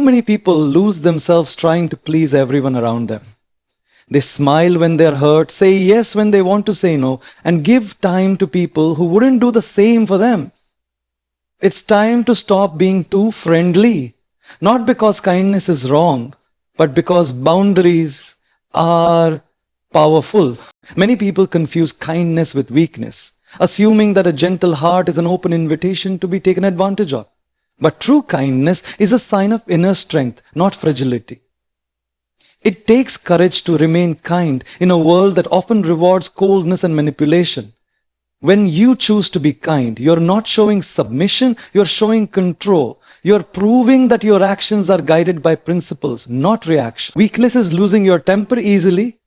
Too many people lose themselves trying to please everyone around them. They smile when they're hurt, say yes when they want to say no, and give time to people who wouldn't do the same for them. It's time to stop being too friendly, not because kindness is wrong, but because boundaries are powerful. Many people confuse kindness with weakness, assuming that a gentle heart is an open invitation to be taken advantage of. But true kindness is a sign of inner strength, not fragility. It takes courage to remain kind in a world that often rewards coldness and manipulation. When you choose to be kind, you're not showing submission, you're showing control. You're proving that your actions are guided by principles, not reaction. Weakness is losing your temper easily.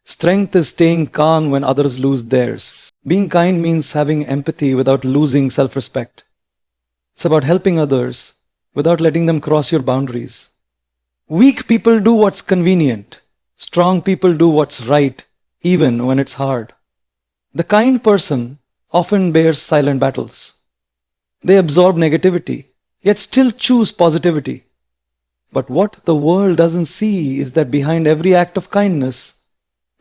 Strength is staying calm when others lose theirs. Being kind means having empathy without losing self-respect. It's about helping others without letting them cross your boundaries. Weak people do what's convenient. Strong people do what's right, even when it's hard. The kind person often bears silent battles. They absorb negativity, yet still choose positivity. But what the world doesn't see is that behind every act of kindness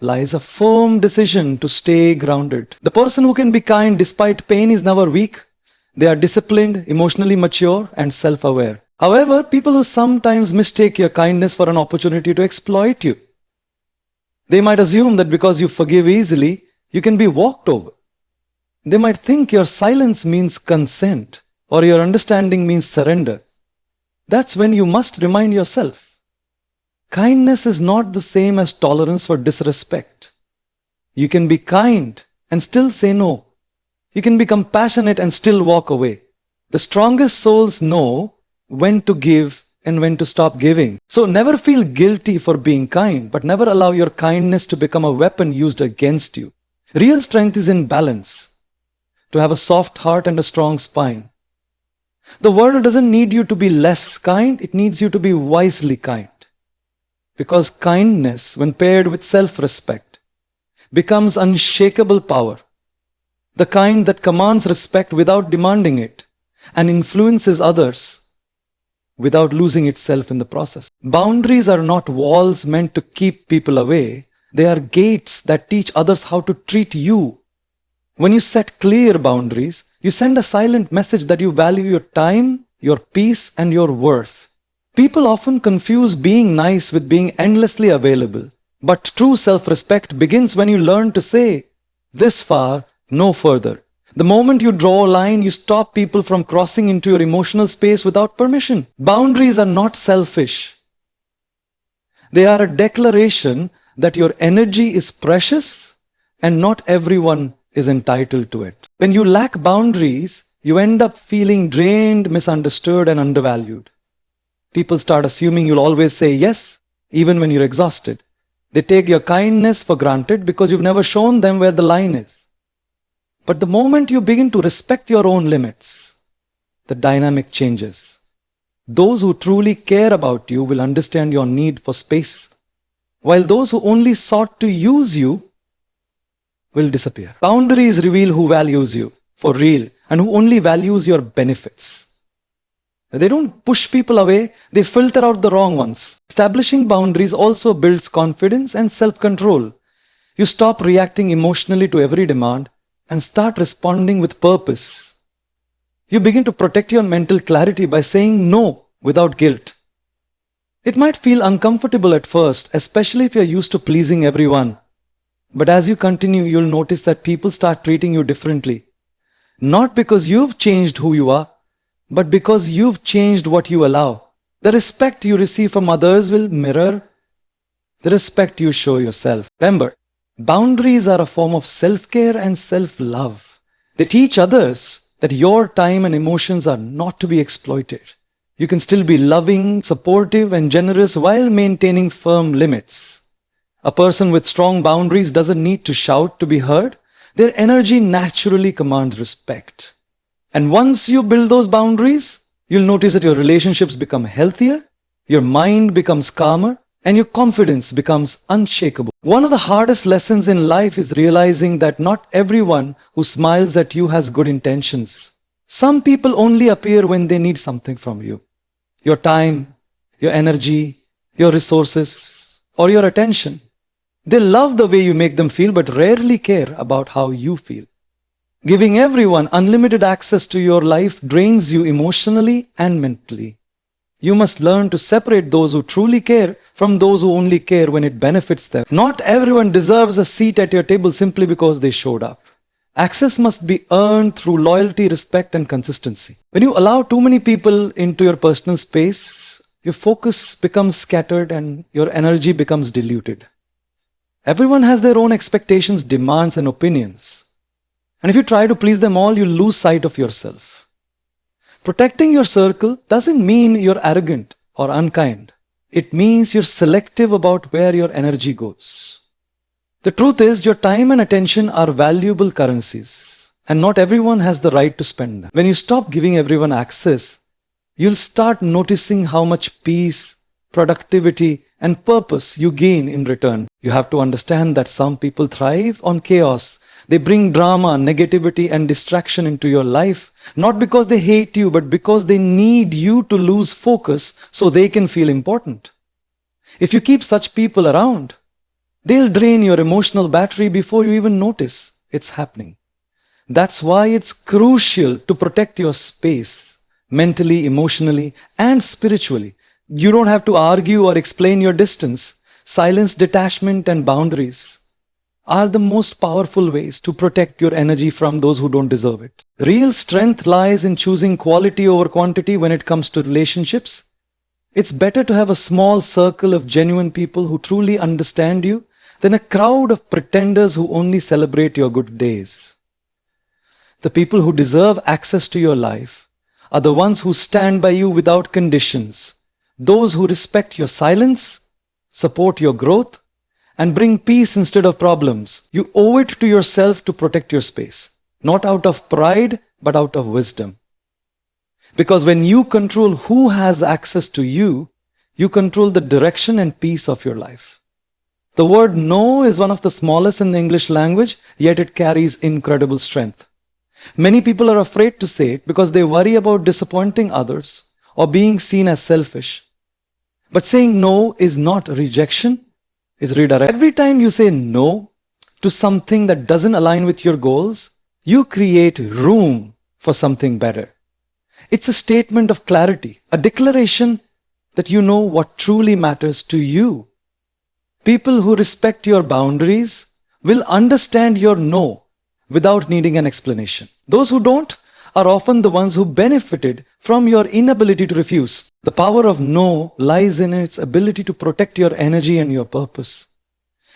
lies a firm decision to stay grounded. The person who can be kind despite pain is never weak. They are disciplined, emotionally mature, and self-aware. However, people who sometimes mistake your kindness for an opportunity to exploit you. They might assume that because you forgive easily, you can be walked over. They might think your silence means consent or your understanding means surrender. That's when you must remind yourself. Kindness is not the same as tolerance for disrespect. You can be kind and still say no. You can be compassionate and still walk away. The strongest souls know when to give and when to stop giving. So never feel guilty for being kind, but never allow your kindness to become a weapon used against you. Real strength is in balance. To have a soft heart and a strong spine. The world doesn't need you to be less kind, it needs you to be wisely kind. Because kindness, when paired with self-respect, becomes unshakable power. The kind that commands respect without demanding it and influences others without losing itself in the process. Boundaries are not walls meant to keep people away. They are gates that teach others how to treat you. When you set clear boundaries, you send a silent message that you value your time, your peace, and your worth. People often confuse being nice with being endlessly available. But true self-respect begins when you learn to say, "This far, no further." The moment you draw a line, you stop people from crossing into your emotional space without permission. Boundaries are not selfish. They are a declaration that your energy is precious and not everyone is entitled to it. When you lack boundaries, you end up feeling drained, misunderstood, and undervalued. People start assuming you'll always say yes, even when you're exhausted. They take your kindness for granted because you've never shown them where the line is. But the moment you begin to respect your own limits, the dynamic changes. Those who truly care about you will understand your need for space, while those who only sought to use you will disappear. Boundaries reveal who values you for real and who only values your benefits. They don't push people away, they filter out the wrong ones. Establishing boundaries also builds confidence and self-control. You stop reacting emotionally to every demand and start responding with purpose. You begin to protect your mental clarity by saying no without guilt. It might feel uncomfortable at first, especially if you're used to pleasing everyone. But as you continue, you'll notice that people start treating you differently. Not because you've changed who you are, but because you've changed what you allow. The respect you receive from others will mirror the respect you show yourself. Remember, boundaries are a form of self-care and self-love. They teach others that your time and emotions are not to be exploited. You can still be loving, supportive, and generous while maintaining firm limits. A person with strong boundaries doesn't need to shout to be heard. Their energy naturally commands respect. And once you build those boundaries, you'll notice that your relationships become healthier, your mind becomes calmer, and your confidence becomes unshakable. One of the hardest lessons in life is realizing that not everyone who smiles at you has good intentions. Some people only appear when they need something from you. Your time, your energy, your resources, or your attention. They love the way you make them feel but rarely care about how you feel. Giving everyone unlimited access to your life drains you emotionally and mentally. You must learn to separate those who truly care from those who only care when it benefits them. Not everyone deserves a seat at your table simply because they showed up. Access must be earned through loyalty, respect, and consistency. When you allow too many people into your personal space, your focus becomes scattered and your energy becomes diluted. Everyone has their own expectations, demands, and opinions. And if you try to please them all, you lose sight of yourself. Protecting your circle doesn't mean you're arrogant or unkind. It means you're selective about where your energy goes. The truth is, your time and attention are valuable currencies, and not everyone has the right to spend them. When you stop giving everyone access, you'll start noticing how much peace, productivity, and purpose you gain in return. You have to understand that some people thrive on chaos. They bring drama, negativity, and distraction into your life, not because they hate you, but because they need you to lose focus so they can feel important. If you keep such people around, they'll drain your emotional battery before you even notice it's happening. That's why it's crucial to protect your space, mentally, emotionally, and spiritually. You don't have to argue or explain your distance. Silence, detachment, and boundaries are the most powerful ways to protect your energy from those who don't deserve it. Real strength lies in choosing quality over quantity when it comes to relationships. It's better to have a small circle of genuine people who truly understand you than a crowd of pretenders who only celebrate your good days. The people who deserve access to your life are the ones who stand by you without conditions, those who respect your silence, support your growth, and bring peace instead of problems. You owe it to yourself to protect your space, not out of pride, but out of wisdom. Because when you control who has access to you, you control the direction and peace of your life. The word no is one of the smallest in the English language, yet it carries incredible strength. Many people are afraid to say it because they worry about disappointing others or being seen as selfish. But saying no is not rejection, it's redirect. Every time you say no to something that doesn't align with your goals, you create room for something better. It's a statement of clarity, a declaration that you know what truly matters to you. People who respect your boundaries will understand your no without needing an explanation. Those who don't are often the ones who benefited from your inability to refuse. The power of no lies in its ability to protect your energy and your purpose.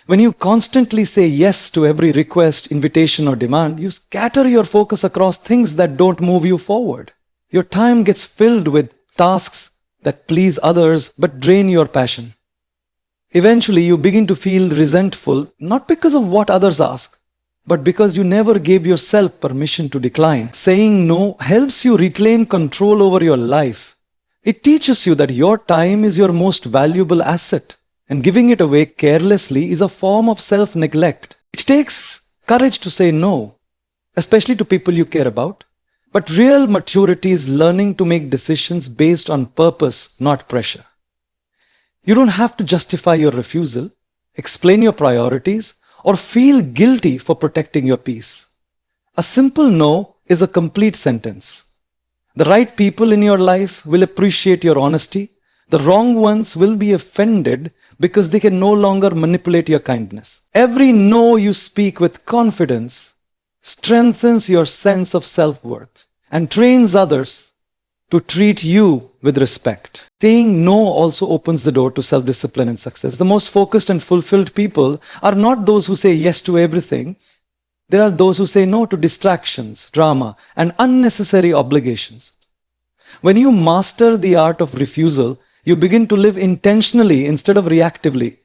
When you constantly say yes to every request, invitation, or demand, you scatter your focus across things that don't move you forward. Your time gets filled with tasks that please others but drain your passion. Eventually, you begin to feel resentful, not because of what others ask, but because you never gave yourself permission to decline. Saying no helps you reclaim control over your life. It teaches you that your time is your most valuable asset, and giving it away carelessly is a form of self-neglect. It takes courage to say no, especially to people you care about. But real maturity is learning to make decisions based on purpose, not pressure. You don't have to justify your refusal, explain your priorities, or feel guilty for protecting your peace. A simple no is a complete sentence. The right people in your life will appreciate your honesty. The wrong ones will be offended because they can no longer manipulate your kindness. Every no you speak with confidence strengthens your sense of self-worth and trains others to treat you with respect. Saying no also opens the door to self-discipline and success. The most focused and fulfilled people are not those who say yes to everything. There are those who say no to distractions, drama, and unnecessary obligations. When you master the art of refusal, you begin to live intentionally instead of reactively.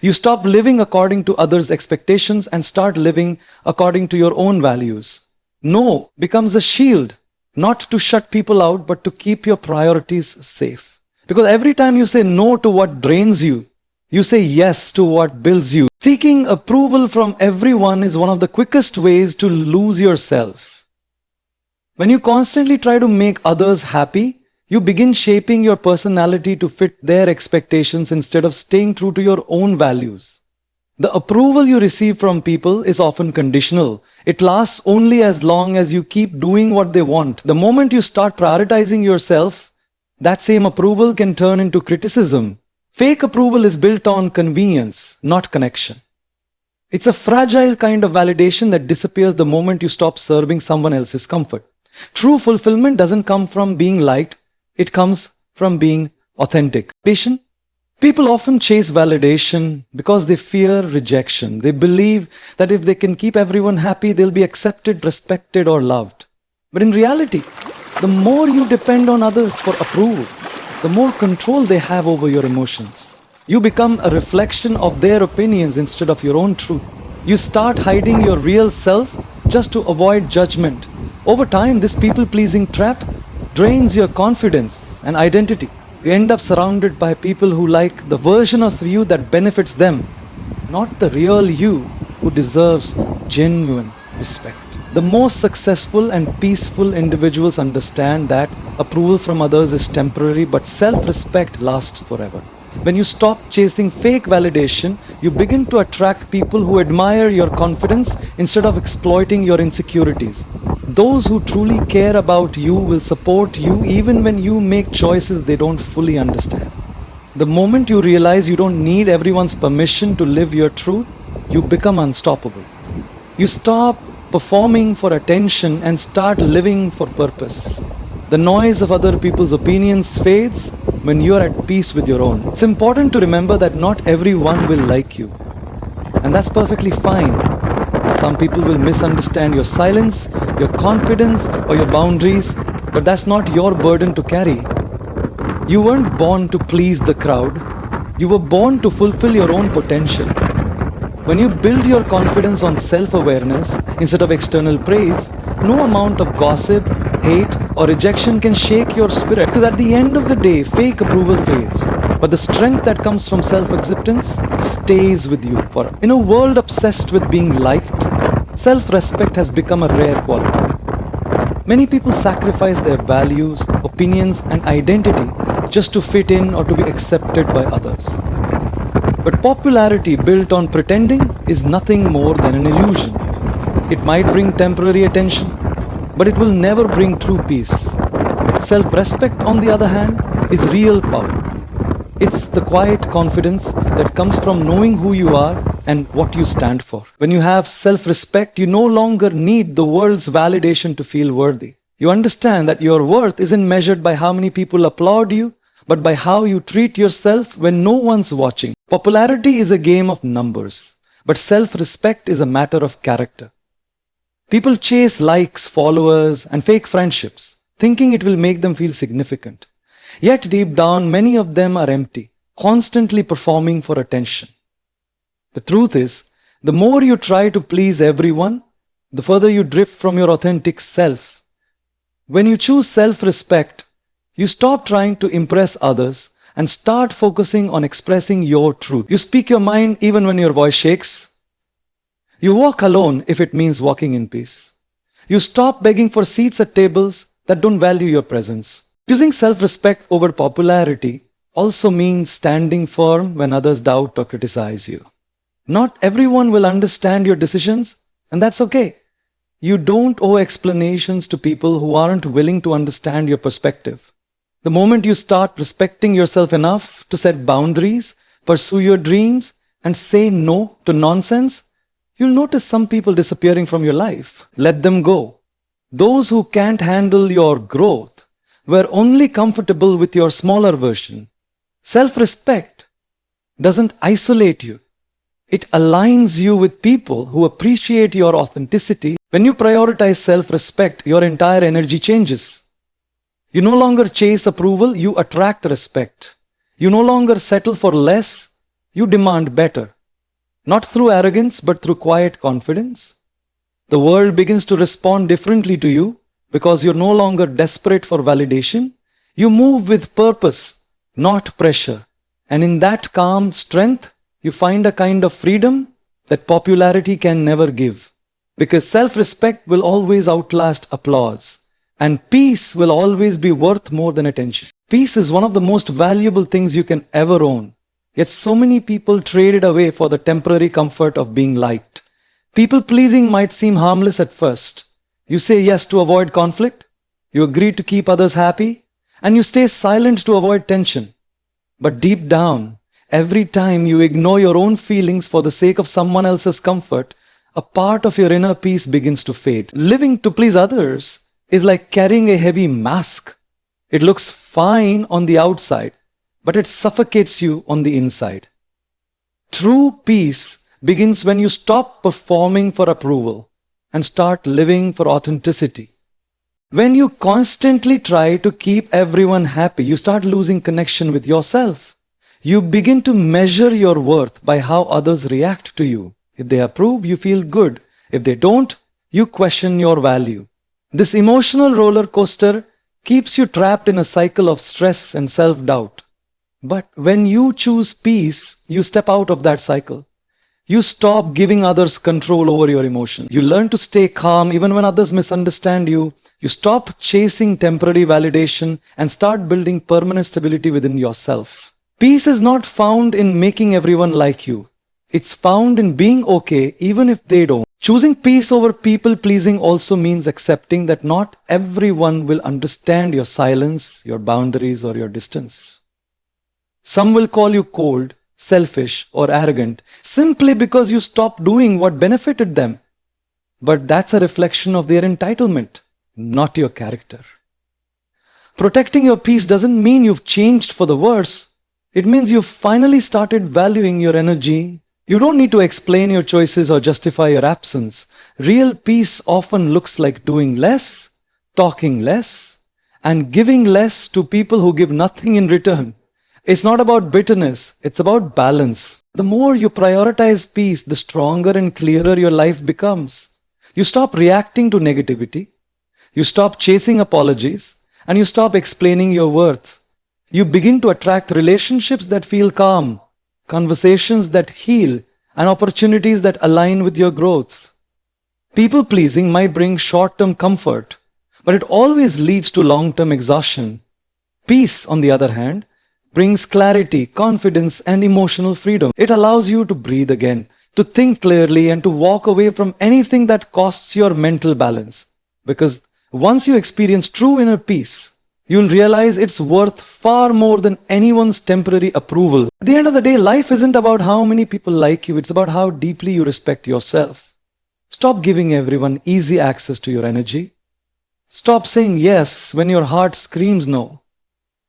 You stop living according to others' expectations and start living according to your own values. No becomes a shield, not to shut people out, but to keep your priorities safe. Because every time you say no to what drains you, you say yes to what builds you. Seeking approval from everyone is one of the quickest ways to lose yourself. When you constantly try to make others happy, You begin shaping your personality to fit their expectations instead of staying true to your own values. The approval you receive from people is often conditional. It lasts only as long as you keep doing what they want. The moment you start prioritizing yourself, that same approval can turn into criticism. Fake approval is built on convenience, not connection. It's a fragile kind of validation that disappears the moment you stop serving someone else's comfort. True fulfillment doesn't come from being liked, it comes from being authentic. Patient? People often chase validation because they fear rejection. They believe that if they can keep everyone happy, they'll be accepted, respected, or loved. But in reality, the more you depend on others for approval, the more control they have over your emotions. You become a reflection of their opinions instead of your own truth. You start hiding your real self just to avoid judgment. Over time, this people-pleasing trap drains your confidence and identity. You end up surrounded by people who like the version of you that benefits them, not the real you who deserves genuine respect. The most successful and peaceful individuals understand that approval from others is temporary, but self-respect lasts forever. When you stop chasing fake validation, you begin to attract people who admire your confidence instead of exploiting your insecurities. Those who truly care about you will support you even when you make choices they don't fully understand. The moment you realize you don't need everyone's permission to live your truth, you become unstoppable. You stop performing for attention and start living for purpose. The noise of other people's opinions fades when you are at peace with your own. It's important to remember that not everyone will like you, and that's perfectly fine. Some people will misunderstand your silence, your confidence, or your boundaries, but that's not your burden to carry. You weren't born to please the crowd. You were born to fulfill your own potential. When you build your confidence on self-awareness instead of external praise, no amount of gossip, hate, or rejection can shake your spirit. Because at the end of the day, fake approval fades. But the strength that comes from self-acceptance stays with you forever. In a world obsessed with being liked, self-respect has become a rare quality. Many people sacrifice their values, opinions, and identity just to fit in or to be accepted by others. But popularity built on pretending is nothing more than an illusion. It might bring temporary attention, but it will never bring true peace. Self-respect, on the other hand, is real power. It's the quiet confidence that comes from knowing who you are and what you stand for. When you have self-respect, you no longer need the world's validation to feel worthy. You understand that your worth isn't measured by how many people applaud you, but by how you treat yourself when no one's watching. Popularity is a game of numbers, but self-respect is a matter of character. People chase likes, followers, and fake friendships, thinking it will make them feel significant. Yet deep down, many of them are empty, constantly performing for attention. The truth is, the more you try to please everyone, the further you drift from your authentic self. When you choose self-respect, you stop trying to impress others and start focusing on expressing your truth. You speak your mind even when your voice shakes. You walk alone if it means walking in peace. You stop begging for seats at tables that don't value your presence. Choosing self-respect over popularity also means standing firm when others doubt or criticize you. Not everyone will understand your decisions, and that's okay. You don't owe explanations to people who aren't willing to understand your perspective. The moment you start respecting yourself enough to set boundaries, pursue your dreams, and say no to nonsense, you'll notice some people disappearing from your life. Let them go. Those who can't handle your growth were only comfortable with your smaller version. Self-respect doesn't isolate you. It aligns you with people who appreciate your authenticity. When you prioritize self-respect, your entire energy changes. You no longer chase approval, you attract respect. You no longer settle for less, you demand better. Not through arrogance, but through quiet confidence. The world begins to respond differently to you because you're no longer desperate for validation. You move with purpose, not pressure. And in that calm strength, you find a kind of freedom that popularity can never give. Because self-respect will always outlast applause. And peace will always be worth more than attention. Peace is one of the most valuable things you can ever own. Yet so many people trade it away for the temporary comfort of being liked. People pleasing might seem harmless at first. You say yes to avoid conflict, you agree to keep others happy, and you stay silent to avoid tension. But deep down, every time you ignore your own feelings for the sake of someone else's comfort, a part of your inner peace begins to fade. Living to please others is like carrying a heavy mask. It looks fine on the outside, but it suffocates you on the inside. True peace begins when you stop performing for approval and start living for authenticity. When you constantly try to keep everyone happy, you start losing connection with yourself. You begin to measure your worth by how others react to you. If they approve, you feel good. If they don't, you question your value. This emotional roller coaster keeps you trapped in a cycle of stress and self-doubt. But when you choose peace, you step out of that cycle. You stop giving others control over your emotions. You learn to stay calm even when others misunderstand you. You stop chasing temporary validation and start building permanent stability within yourself. Peace is not found in making everyone like you. It's found in being okay even if they don't. Choosing peace over people pleasing also means accepting that not everyone will understand your silence, your boundaries, or your distance. Some will call you cold, selfish, or arrogant simply because you stopped doing what benefited them. But that's a reflection of their entitlement, not your character. Protecting your peace doesn't mean you've changed for the worse. It means you've finally started valuing your energy. You don't need to explain your choices or justify your absence. Real peace often looks like doing less, talking less, and giving less to people who give nothing in return. It's not about bitterness, it's about balance. The more you prioritize peace, the stronger and clearer your life becomes. You stop reacting to negativity, you stop chasing apologies, and you stop explaining your worth. You begin to attract relationships that feel calm, conversations that heal, and opportunities that align with your growth. People pleasing might bring short-term comfort, but it always leads to long-term exhaustion. Peace, on the other hand, brings clarity, confidence, and emotional freedom. It allows you to breathe again, to think clearly, and to walk away from anything that costs your mental balance. Because once you experience true inner peace, you'll realize it's worth far more than anyone's temporary approval. At the end of the day, life isn't about how many people like you, it's about how deeply you respect yourself. Stop giving everyone easy access to your energy. Stop saying yes when your heart screams no.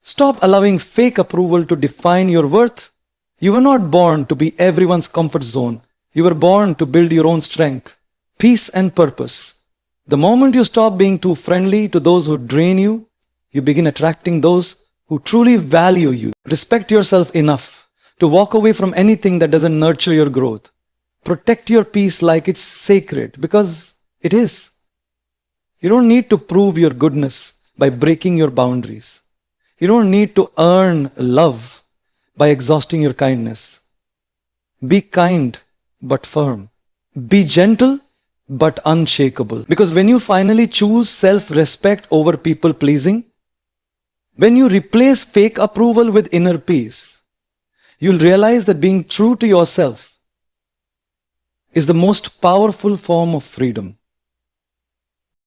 Stop allowing fake approval to define your worth. You were not born to be everyone's comfort zone. You were born to build your own strength, peace, and purpose. The moment you stop being too friendly to those who drain you, you begin attracting those who truly value you. Respect yourself enough to walk away from anything that doesn't nurture your growth. Protect your peace like it's sacred, because it is. You don't need to prove your goodness by breaking your boundaries. You don't need to earn love by exhausting your kindness. Be kind but firm. Be gentle but unshakable. Because when you finally choose self-respect over people-pleasing, when you replace fake approval with inner peace, you'll realize that being true to yourself is the most powerful form of freedom.